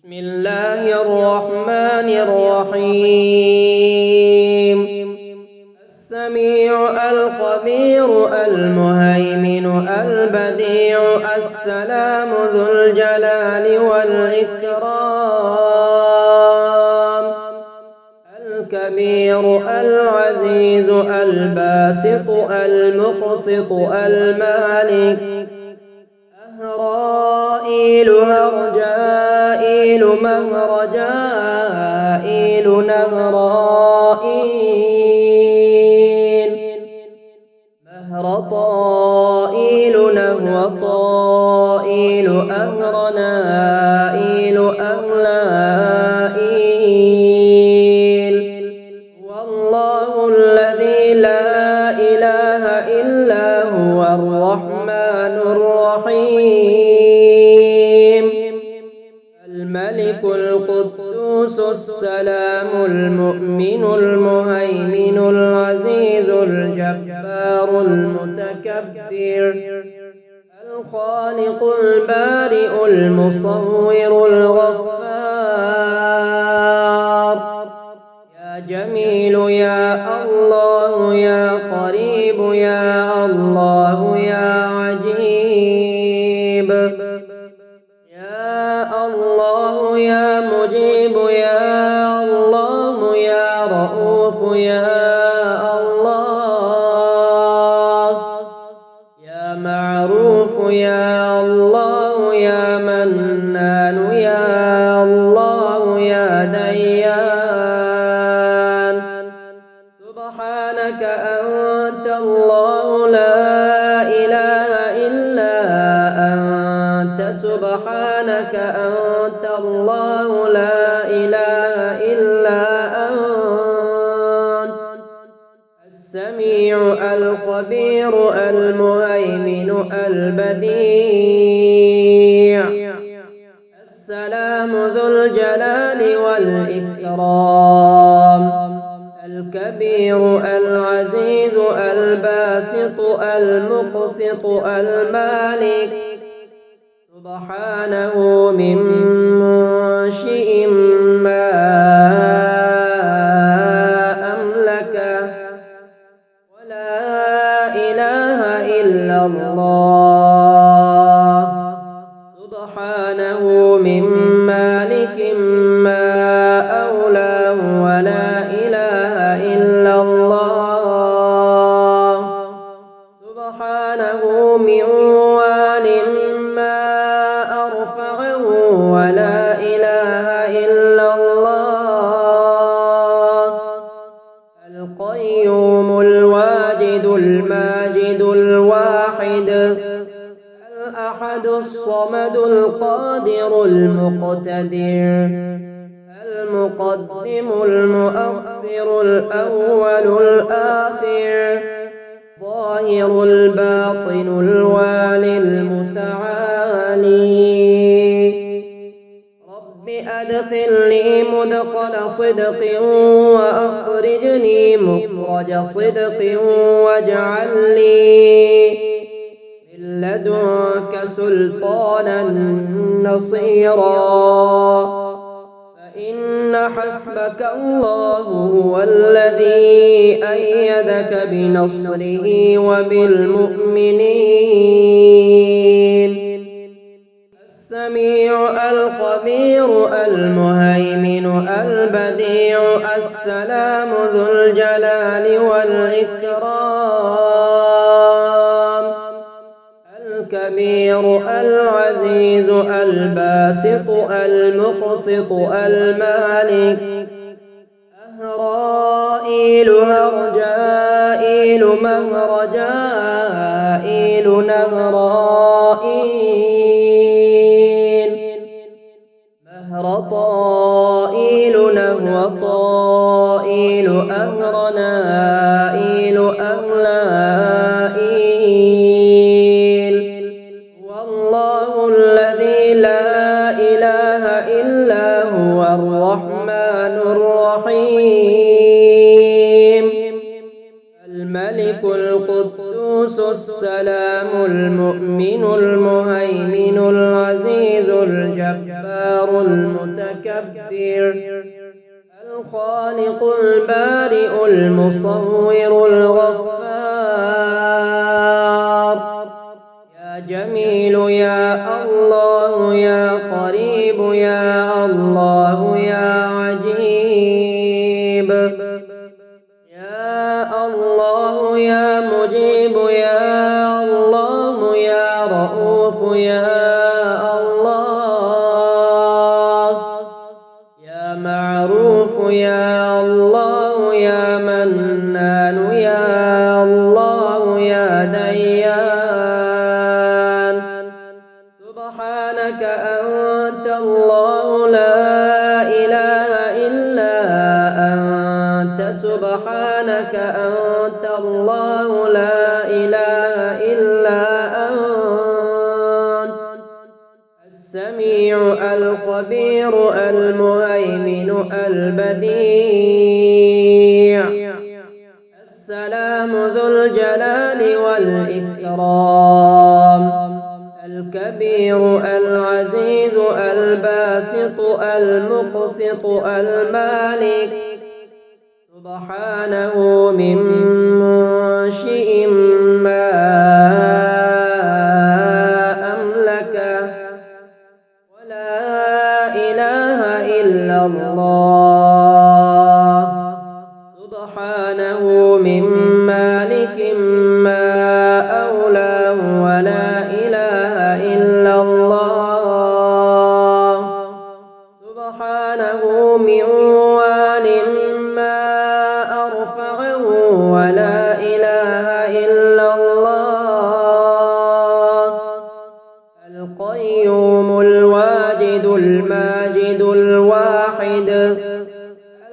بسم الله الرحمن الرحيم. السميع الخبير المهيمن البديع السلام ذو الجلال والإكرام الكبير العزيز الباسط المقسط المالك أهرائيل هرجائيل مهرجائيل نهرائيل مهرطائيل نهوطائيل أهرنائيل أهلائيل والله الذي لا إله إلا هو الرحمن الرحيم الملك القدوس السلام المؤمن المهيمن العزيز الجبار المتكبر الخالق البارئ المصور الغفار يا جميل يا الله يا قريب يا الله يا عجيب يا الله يا مجيب يا الله يا رؤوف يا الله يا معروف يا الله يا منان يا الله يا ديان سبحانك أنت الله لا إله إلا أنت سبحانك أنت الله لا إله إلا أنت السميع الخبير المهيمن البديع السلام ذو الجلال والإكرام الكبير العزيز الباسط المقسط المالك سبحانه من منشئ ما أملكه ولا إله إلا الله سبحانه من مالك ما أولاه ولا إله إلا الله سبحانه من وال ما أرفعه ولا إله إلا الله القيوم الواجد الماجد الواحد الأحد الصمد القادر المقتدر المقدم المؤخر الأول الآخر ظاهر الباطن الوالي المتعالي رب أدخلني مدخل صدق وأخرجني مخرج صدق واجعل لي من لدنك سلطانا نصيرا فإن حسبك الله هو الذي أيدك بنصره وبالمؤمنين السميع الخبير المهيمن البديع السلام ذو الجلال والإكرام الكبير العزيز الباسط المقسط المالك أهرائيل هرجائيل مهرجائيل نهرائيل مهرطائيل نهوطائيل أهرنائيل أهلائيل والله الذي لا إله إلا هو الرحمن الرحيم الملك القدوس السلام المؤمن المهيمن العزيز الجبار المتكبر الخالق البارئ المصور الغفار يا جميل يا الله يا قريب يا الله يا عجيب يا الله يا مجيب يا الله يا رؤوف يا الله يا معروف يا الله يا منان يا الله يا ديان سبحانك أنت الله لا إله إلا أنت سبحانك أنت الله لا إله إلا أنت السميع الخبير المهيمن البديع السلام ذو الجلال والإكرام الكبير العزيز الباسط المقسط المالك سبحانه من منشئ ما أملكه ولا إله إلا الله سبحانه من مالك ما أولاه ولا إله إلا الله سبحانه من وال ما أرفعه ولا إله إلا الله القيوم الواجد الماجد الواحد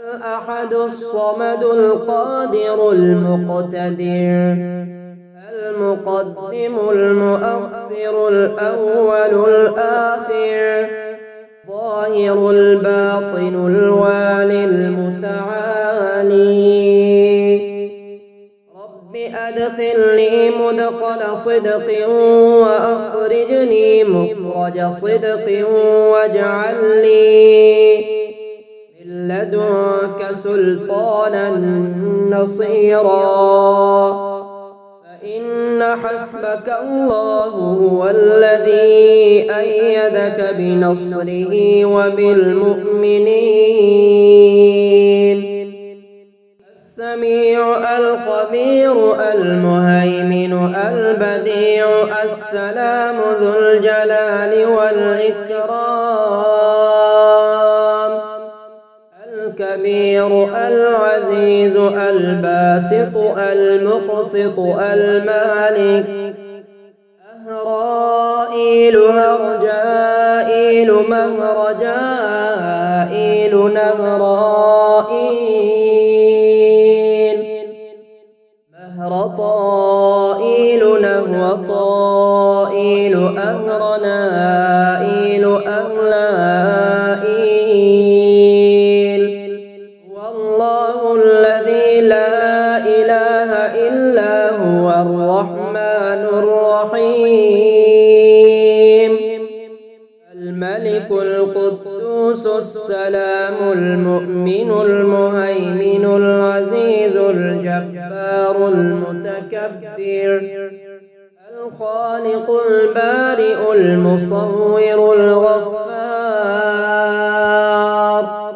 الأحد الصمد القادر المقتدر المقدم المؤخر الأول الآخر ظاهر الباطن الوالي المتعالي رب أدخلني مدخل صدق وأخرجني مخرج صدق واجعل لي من لدنك سلطانا نصيرا فإن حسبك الله هو الذي أيدك بنصره وبالمؤمنين السميع الخبير المهيمن البديع السلام ذو الجلال والإكرام الكبير العزيز الباسط المقسط المالك أهرائيل هرجائيل مهرجائيل نهرائيل مهرطائيل نهوطائيل أهرنائيل أهلائيل والله الذي لا إله إلا هو الرحمن الرحيم الملك القدوس السلام المؤمن المهيمن العزيز الجبار المتكبر الخالق البارئ المصور الغفار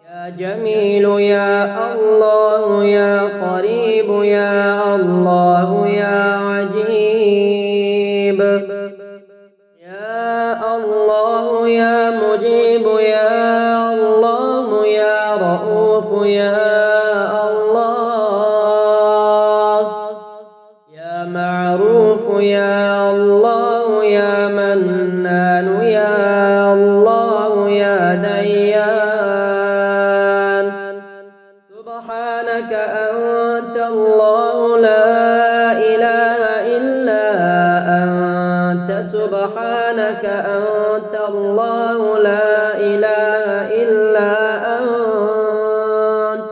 يا جميل يا الله يا قريب يا الله يا عجيب يا الله يا مجيب يا الله يا رؤوف يا الله يا معروف يا الله يا منان يا الله يا ديان سبحانك أنت الله لا إله إلا أنت سبحانك أنت الله لا إله إلا أنت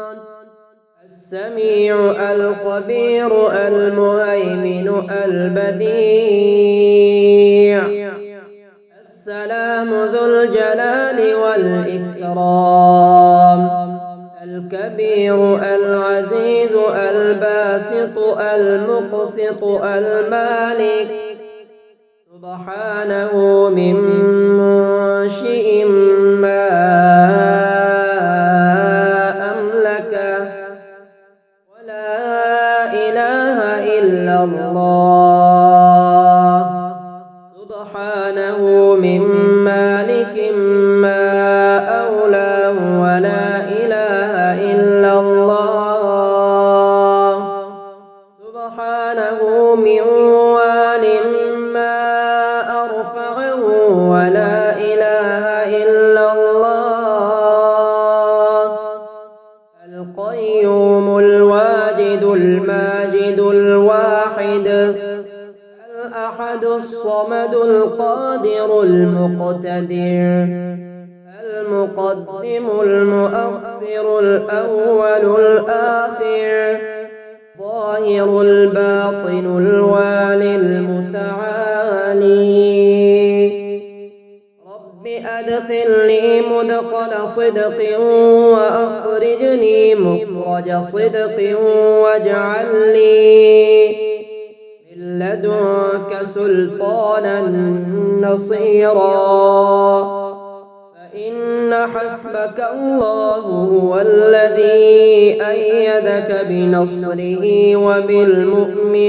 السميع الخبير المهيمن البديع السلام ذو الجلال والإكرام، الكبير العزيز الباسط المقسط المالك، سبحانه من منشئ ما أملكه، ولا إله إلا الله، سبحانه من مالك ما أولاه، ولا إله إلا الله، سبحانه من وال ما أرفعه، ولا إله إلا الله، القيوم الواجد الماجد الواحد الأحد الصمد القادر المقتدر، المقدم المؤخر الأول الآخر، ظاهر الباطن الوالي المتعالي. رب أدخلني مدخل صدق وأخرجني مخرج صدق، واجعل لي من لدنك سلطانا نصيرا، فإن حسبك الله هو الذي أيدك بنصره وبالمؤمنين.